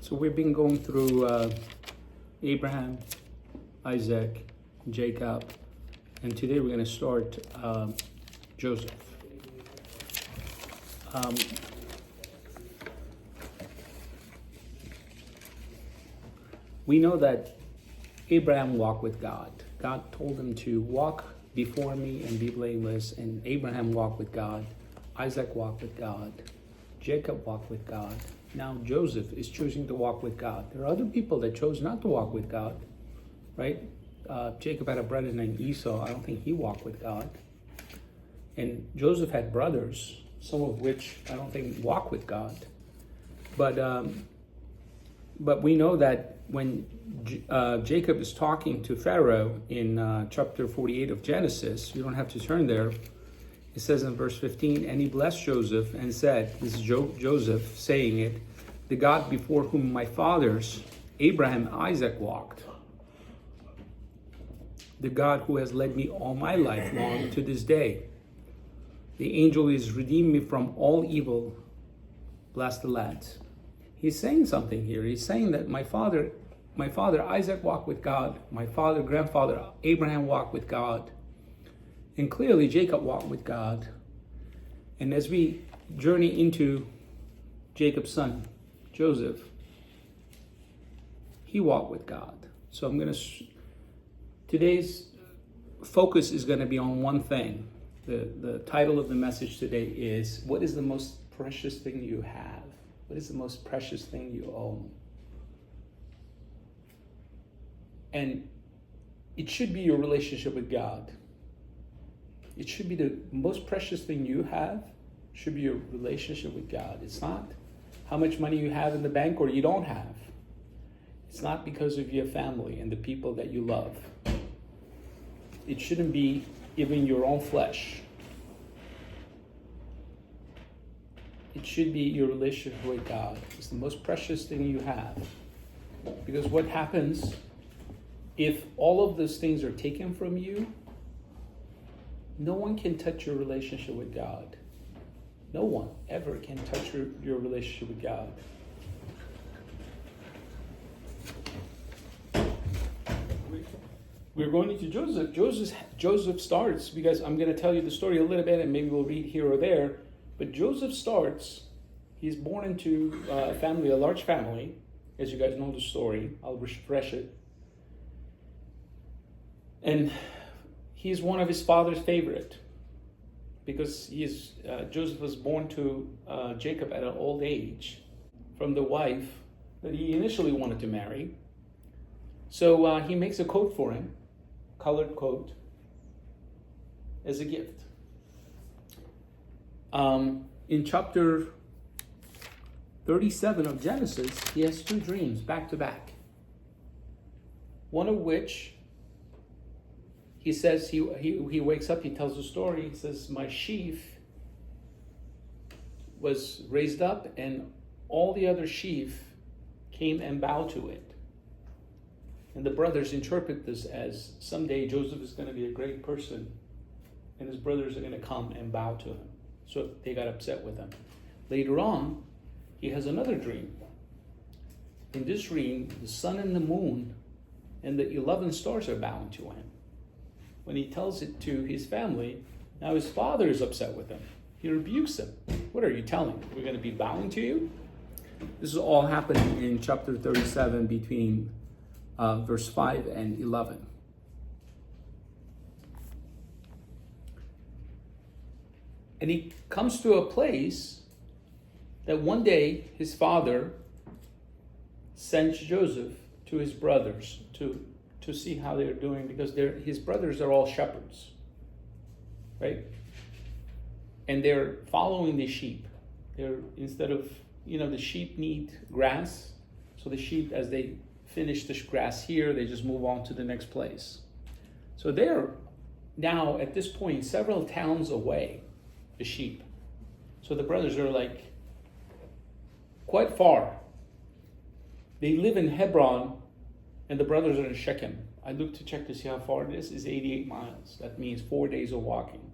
So we've been going through Abraham, Isaac, Jacob, and today we're going to start Joseph. We know that Abraham walked with God. God told him to walk before me and be blameless, and Abraham walked with God. Isaac walked with God. Jacob walked with God. Now Joseph is choosing to walk with God. There are other people that chose not to walk with God, right? Jacob had a brother named Esau. I don't think he walked with God. And Joseph had brothers, some of which I don't think walked with God. But we know that when Jacob is talking to Pharaoh in chapter 48 of Genesis, you don't have to turn there. It says in verse 15, and he blessed Joseph and said, this is Joseph saying it, the God before whom my fathers, Abraham and Isaac walked, the God who has led me all my life long to this day. The angel who has redeemed me from all evil, bless the lads. He's saying something here. He's saying that my father Isaac walked with God, my grandfather Abraham walked with God, and clearly Jacob walked with God. And as we journey into Jacob's son, Joseph, he walked with God. So today's focus is going to be on one thing. The title of the message today is, what is the most precious thing you have? What is the most precious thing you own? And it should be your relationship with God. It should be the most precious thing you have, should be your relationship with God. It's not how much money you have in the bank or you don't have. It's not because of your family and the people that you love. It shouldn't be even your own flesh. It should be your relationship with God. It's the most precious thing you have. Because what happens if all of those things are taken from you? No one can touch your relationship with God. No one ever can touch your relationship with God. We're going into Joseph. Joseph starts, because I'm going to tell you the story a little bit and maybe we'll read here or there. But Joseph starts, he's born into a large family. As you guys know the story, I'll refresh it. And he's one of his father's favorite, because Joseph was born to Jacob at an old age from the wife that he initially wanted to marry. So he makes a coat for him, colored coat, as a gift. In chapter 37 of Genesis, he has two dreams back to back. One of which, he says, he wakes up, he tells the story, he says, my sheaf was raised up and all the other sheaf came and bowed to it. And the brothers interpret this as someday Joseph is going to be a great person and his brothers are going to come and bow to him. So they got upset with him. Later on, he has another dream. In this dream, the sun and the moon and the 11 stars are bowing to him. When he tells it to his family, now his father is upset with him. He rebukes him. What are you telling? We're going to be bowing to you? This is all happening in chapter 37 between verse 5 and 11. And he comes to a place that one day his father sends Joseph to his brothers to see how they're doing, because his brothers are all shepherds, right? And they're following the sheep. Instead of, the sheep need grass. So the sheep, as they finish the grass here, they just move on to the next place. So they're now at this point several towns away, the sheep. So the brothers are like quite far. They live in Hebron and the brothers are in Shechem. I looked to check to see how far it is. It's 88 miles. That means 4 days of walking.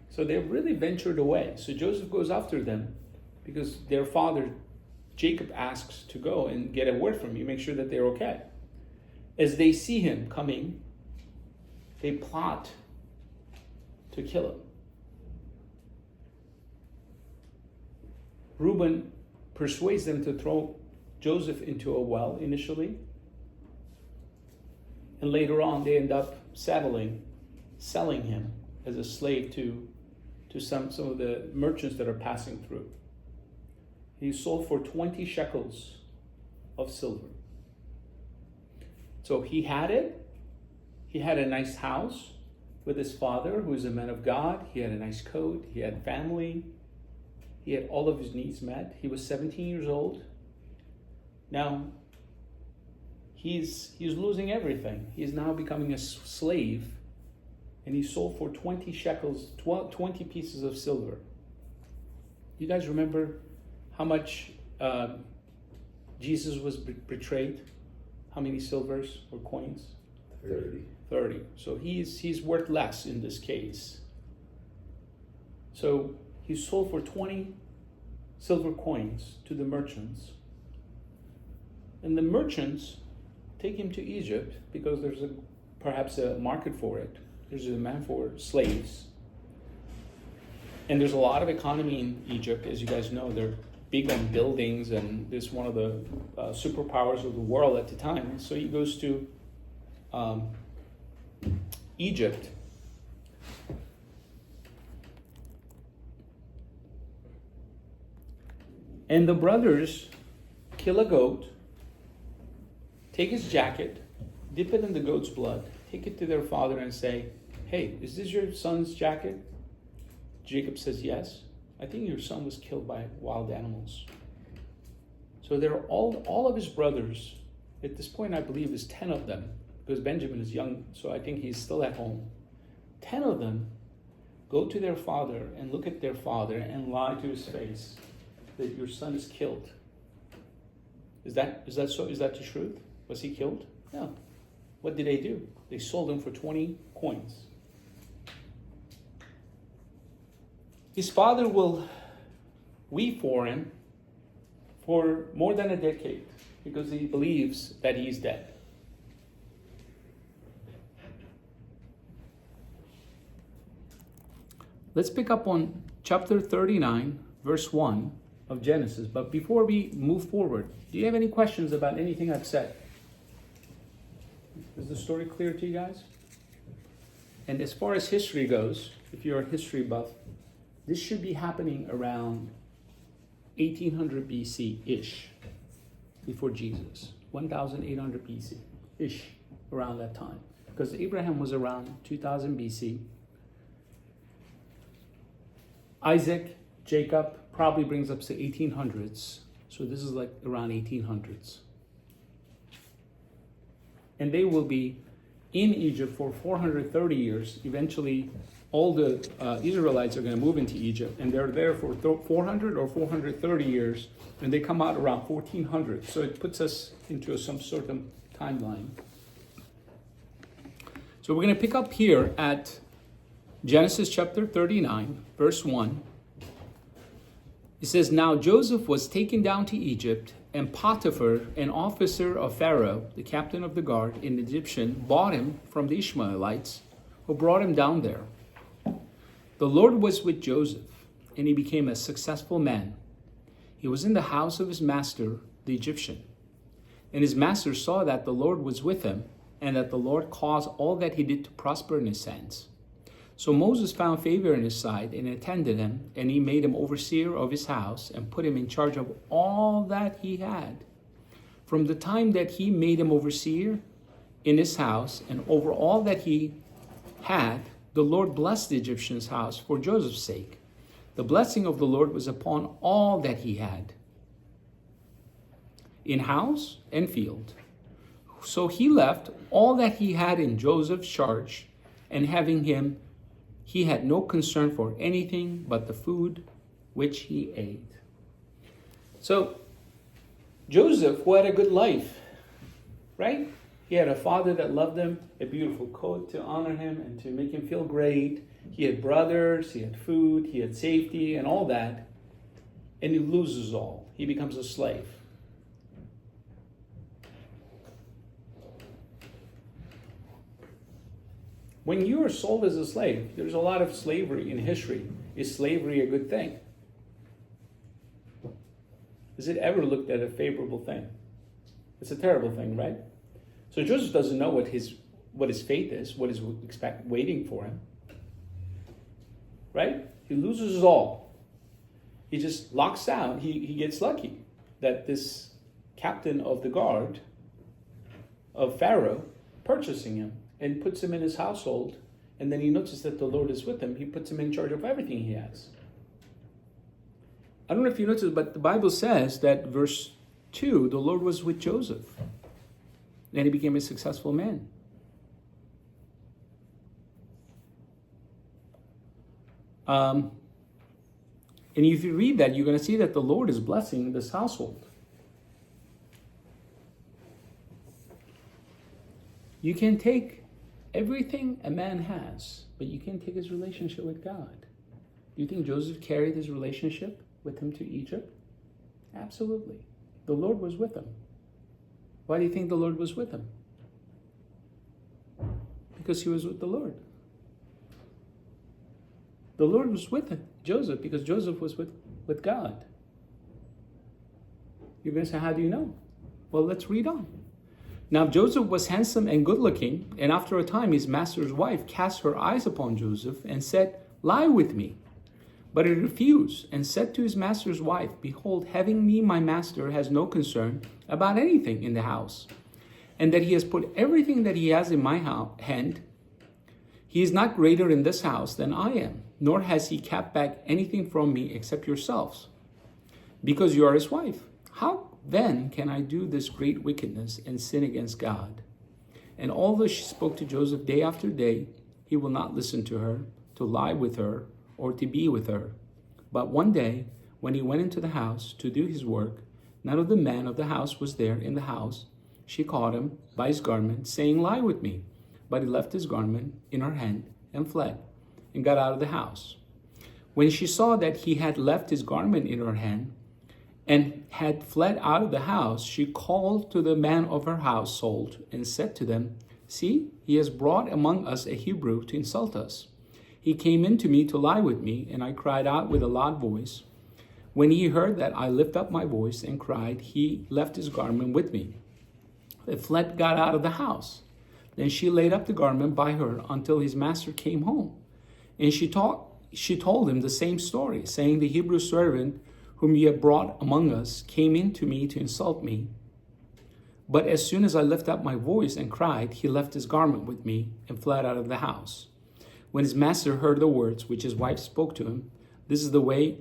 So they've really ventured away. So Joseph goes after them because their father Jacob asks to go and get a word from you, make sure that they're okay. As they see him coming, they plot to kill him. Reuben persuades them to throw Joseph into a well initially, and later on they end up selling him as a slave to some of the merchants that are passing through. He sold for 20 shekels of silver. So he had it. He had a nice house with his father, who is a man of God. He had a nice coat. He had family. He had all of his needs met. He was 17 years old. Now, he's losing everything. He's now becoming a slave, and he sold for 20 shekels, 20 pieces of silver. You guys remember how much Jesus was betrayed? How many silvers or coins? 30. So he's worth less in this case. So he sold for 20 silver coins to the merchants. And the merchants take him to Egypt because there's perhaps a market for it. There's a demand for slaves. And there's a lot of economy in Egypt. As you guys know, they're big on buildings, and this is one of the superpowers of the world at the time. So he goes to Egypt. And the brothers kill a goat, take his jacket, dip it in the goat's blood, take it to their father and say, "Hey, is this your son's jacket?" Jacob says, "Yes. I think your son was killed by wild animals." So they're all of his brothers. At this point, I believe there's 10 of them, because Benjamin is young, so I think he's still at home. 10 of them go to their father and look at their father and lie to his face that your son is killed. Is that so? Is that the truth? Was he killed? No. What did they do? They sold him for 20 coins. His father will weep for him for more than a decade because he believes that he's dead. Let's pick up on chapter 39, verse 1 of Genesis. But before we move forward, do you have any questions about anything I've said? Is the story clear to you guys? And as far as history goes, if you're a history buff, this should be happening around 1800 BC-ish, before Jesus. 1800 BC-ish, around that time. Because Abraham was around 2000 BC. Isaac, Jacob, probably brings up to 1800s. So this is like around 1800s. And they will be in Egypt for 430 years. Eventually, all the Israelites are going to move into Egypt, and they're there for 400 or 430 years, and they come out around 1400. So it puts us into some sort of timeline. So we're going to pick up here at Genesis chapter 39, verse 1. It says, "Now Joseph was taken down to Egypt, and Potiphar, an officer of Pharaoh, the captain of the guard, an Egyptian, bought him from the Ishmaelites, who brought him down there. The Lord was with Joseph, and he became a successful man. He was in the house of his master, the Egyptian. And his master saw that the Lord was with him, and that the Lord caused all that he did to prosper in his hands. So Moses found favor in his sight and attended him, and he made him overseer of his house and put him in charge of all that he had. From the time that he made him overseer in his house and over all that he had, the Lord blessed the Egyptian's house for Joseph's sake. The blessing of the Lord was upon all that he had, in house and field. So he left all that he had in Joseph's charge, and having him, he had no concern for anything but the food which he ate." So Joseph, who had a good life, right? He had a father that loved him, a beautiful coat to honor him and to make him feel great. He had brothers, he had food, he had safety and all that. and he loses all. He becomes a slave. When you are sold as a slave, there's a lot of slavery in history. Is slavery a good thing? Is it ever looked at a favorable thing? It's a terrible thing, right? So Joseph doesn't know what his fate is, what is waiting for him. Right? He loses all. He just locks out. He gets lucky that this captain of the guard of Pharaoh purchasing him and puts him in his household, and then he notices that the Lord is with him. He puts him in charge of everything he has. I don't know if you noticed, but the Bible says that verse 2, the Lord was with Joseph. Then he became a successful man. And if you read that, you're going to see that the Lord is blessing this household. You can take everything a man has, but you can't take his relationship with God. Do you think Joseph carried his relationship with him to Egypt? Absolutely. The Lord was with him. Why do you think the Lord was with him? Because he was with the Lord. The Lord was with Joseph because Joseph was with God. You're going to say, how do you know? Well, let's read on. Now Joseph was handsome and good looking, and after a time his master's wife cast her eyes upon Joseph and said, lie with me. But he refused and said to his master's wife, behold, having me my master has no concern about anything in the house, and that he has put everything that he has in my hand. He is not greater in this house than I am, nor has he kept back anything from me except yourselves, because you are his wife. How then can I do this great wickedness and sin against God? And although she spoke to Joseph day after day, he will not listen to her, to lie with her, or to be with her. But one day, when he went into the house to do his work, none of the men of the house was there in the house. She caught him by his garment, saying, lie with me. But he left his garment in her hand and fled, and got out of the house. When she saw that he had left his garment in her hand, and had fled out of the house, she called to the men of her household and said to them, see, he has brought among us a Hebrew to insult us. He came in to me to lie with me, and I cried out with a loud voice. When he heard that I lift up my voice and cried, he left his garment with me. He fled, got out of the house. Then she laid up the garment by her until his master came home. And she told him the same story, saying, the Hebrew servant whom you have brought among us came in to me to insult me. But as soon as I lifted up my voice and cried, he left his garment with me and fled out of the house. When his master heard the words which his wife spoke to him, this is the way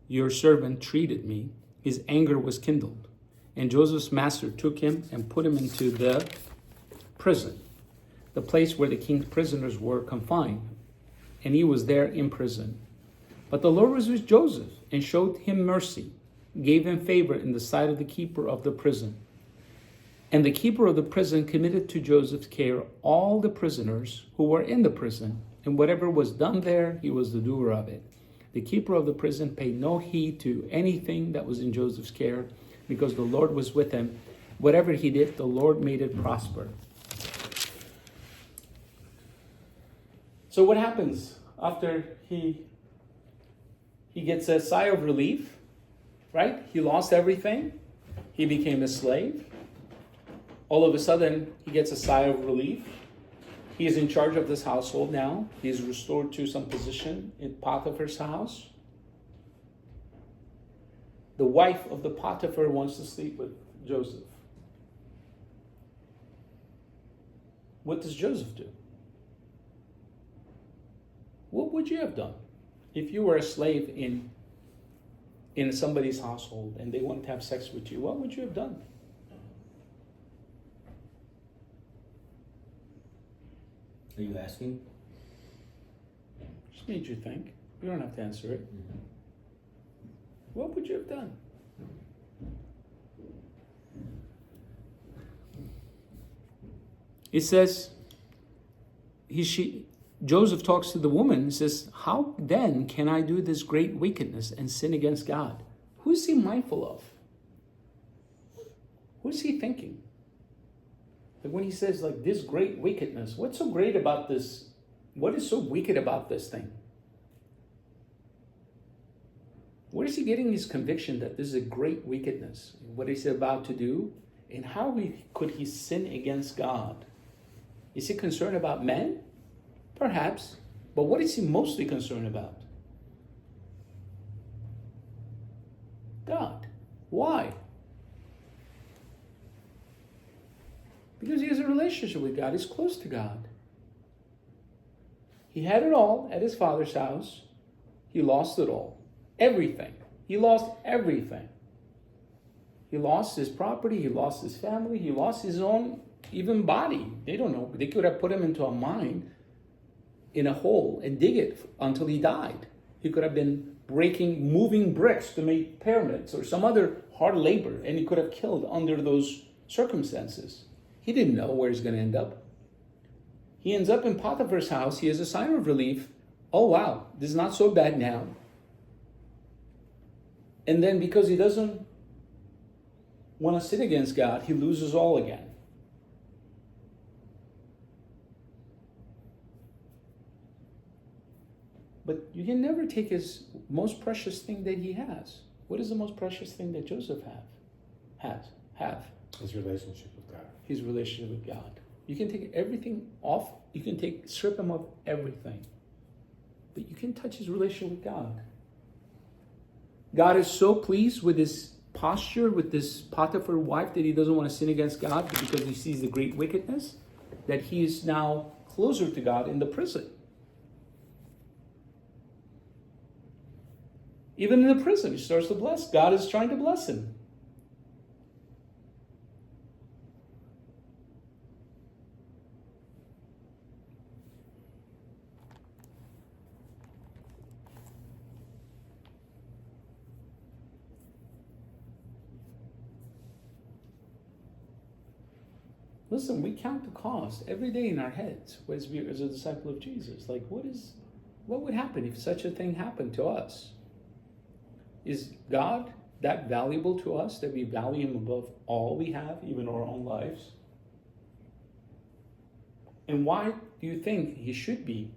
your servant treated me, his anger was kindled. And Joseph's master took him and put him into the prison, the place where the king's prisoners were confined. And he was there in prison. But the Lord was with Joseph and showed him mercy, gave him favor in the sight of the keeper of the prison. And the keeper of the prison committed to Joseph's care all the prisoners who were in the prison, and whatever was done there, he was the doer of it. The keeper of the prison paid no heed to anything that was in Joseph's care, because the Lord was with him. Whatever he did, the Lord made it prosper. So what happens after he gets a sigh of relief, right? He lost everything. He became a slave. All of a sudden, he gets a sigh of relief. He is in charge of this household now. He is restored to some position in Potiphar's house. The wife of the Potiphar wants to sleep with Joseph. What does Joseph do? What would you have done if you were a slave in somebody's household and they wanted to have sex with you? What would you have done? Are you asking? Just made you think. You don't have to answer it. Mm-hmm. What would you have done? It says, Joseph talks to the woman and says, how then can I do this great wickedness and sin against God? Who's he mindful of? Who's he thinking? Like when he says like this great wickedness, what's so great about this? What is so wicked about this thing? Where is he getting his conviction that this is a great wickedness? What is he about to do? And how could he sin against God? Is he concerned about men? Perhaps. But what is he mostly concerned about? God. Why? Because he has a relationship with God. He's close to God. He had it all at his father's house. He lost it all. Everything. He lost everything. He lost his property. He lost his family. He lost his own even body. They don't know. They could have put him into a mine in a hole and dig it until he died. He could have been moving bricks to make pyramids or some other hard labor, and he could have killed under those circumstances. He didn't know where he's going to end up. He ends up in Potiphar's house. He has a sign of relief. Oh, wow, this is not so bad now. And then because he doesn't want to sin against God, he loses all again. But you can never take his most precious thing that he has. What is the most precious thing that Joseph have? His relationship with God. His relationship with God. You can take everything off. You can strip him of everything. But you can touch his relationship with God. God is so pleased with his posture, with this Potiphar wife, that he doesn't want to sin against God because he sees the great wickedness, that he is now closer to God in the prison. Even in the prison, he starts to bless. God is trying to bless him. Listen, we count the cost every day in our heads as a disciple of Jesus. Like, what would happen if such a thing happened to us? Is God that valuable to us that we value him above all we have, even our own lives? And why do you think he should be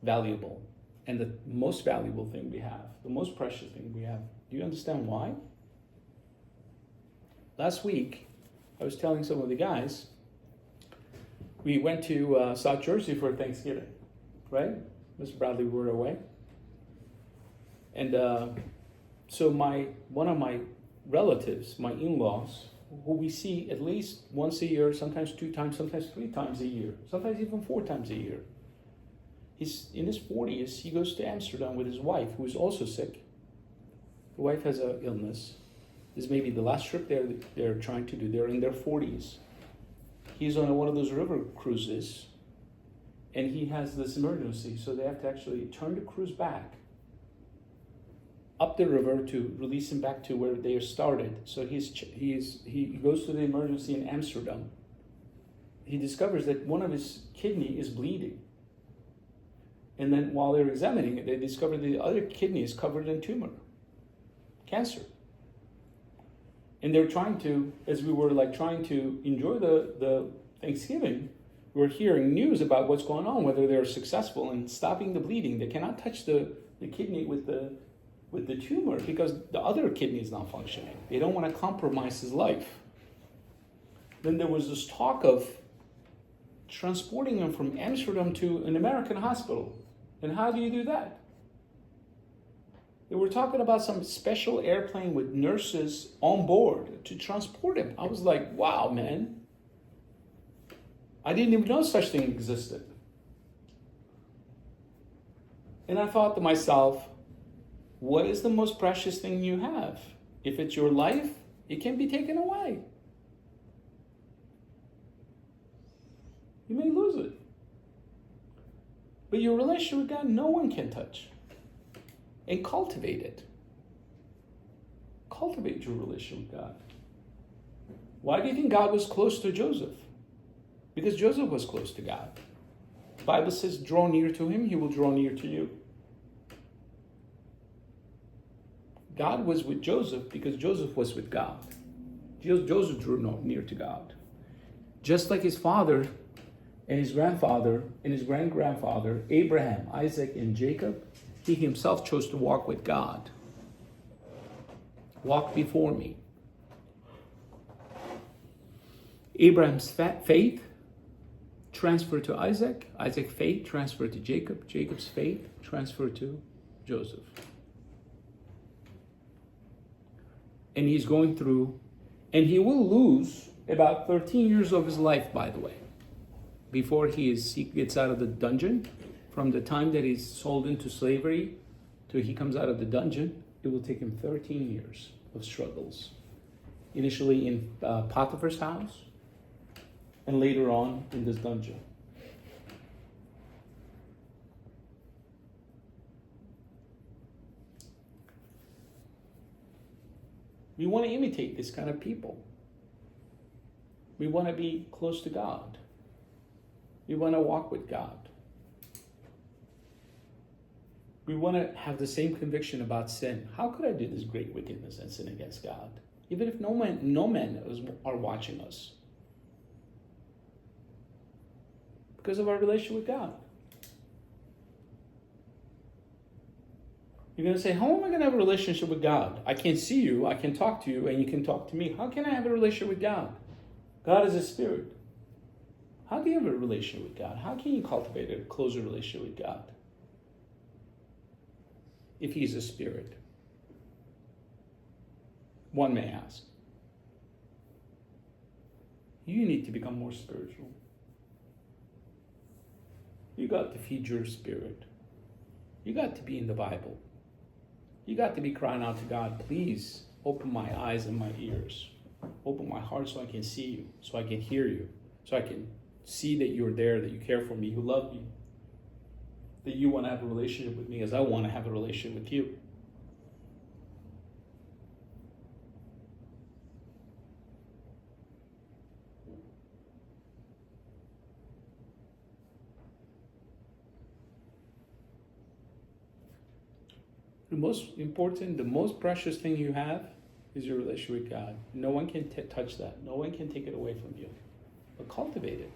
valuable and the most valuable thing we have, the most precious thing we have? Do you understand why? Last week, I was telling some of the guys, we went to South Jersey for Thanksgiving, right? Mr. Bradley, we were away. And so one of my relatives, my in-laws, who we see at least once a year, sometimes 2 times, sometimes 3 times a year, sometimes even 4 times a year. He's in his 40s. He goes to Amsterdam with his wife, who is also sick. The wife has an illness. This may be the last trip they're trying to do. They're in their 40s. He's on one of those river cruises, and he has this emergency, so they have to actually turn the cruise back up the river to release him back to where they started. So he goes to the emergency in Amsterdam. He discovers that one of his kidney is bleeding. And then while they're examining it, they discover the other kidney is covered in tumor, cancer. And they're trying to, as we were trying to enjoy the Thanksgiving, we're hearing news about what's going on, whether they're successful in stopping the bleeding. They cannot touch the kidney with the tumor because the other kidney is not functioning. They don't want to compromise his life. Then there was this talk of transporting him from Amsterdam to an American hospital. And how do you do that? They were talking about some special airplane with nurses on board to transport him. I was like, wow, man. I didn't even know such thing existed. And I thought to myself, what is the most precious thing you have? If it's your life, it can be taken away. You may lose it. But your relationship with God, no one can touch. And cultivate it. Cultivate your relationship with God. Why do you think God was close to Joseph? Because Joseph was close to God. The Bible says, draw near to him, he will draw near to you. God was with Joseph because Joseph was with God. Joseph drew near to God. Just like his father and his grandfather and his great-grandfather, Abraham, Isaac, and Jacob, he himself chose to walk with God. Walk before me. Abraham's faith transferred to Isaac. Isaac's faith transferred to Jacob. Jacob's faith transferred to Joseph. And he's going through, and he will lose about 13 years of his life, by the way, before he gets out of the dungeon. From the time that he's sold into slavery till he comes out of the dungeon, it will take him 13 years of struggles. Initially in Potiphar's house, and later on in this dungeon. We want to imitate this kind of people. We want to be close to God. We want to walk with God. We want to have the same conviction about sin. How could I do this great wickedness and sin against God? Even if no men are watching us. Because of our relationship with God. You're going to say, how am I going to have a relationship with God? I can't see you, I can talk to you, and you can talk to me. How can I have a relationship with God? God is a spirit. How do you have a relationship with God? How can you cultivate a closer relationship with God? If he's a spirit. One may ask. You need to become more spiritual. You got to feed your spirit. You got to be in the Bible. You got to be crying out to God, please open my eyes and my ears. Open my heart so I can see you, so I can hear you, so I can see that you're there, that you care for me, you love me, that you want to have a relationship with me as I want to have a relationship with you. The most important, the most precious thing you have is your relationship with God. No one can touch that. No one can take it away from you. But cultivate it.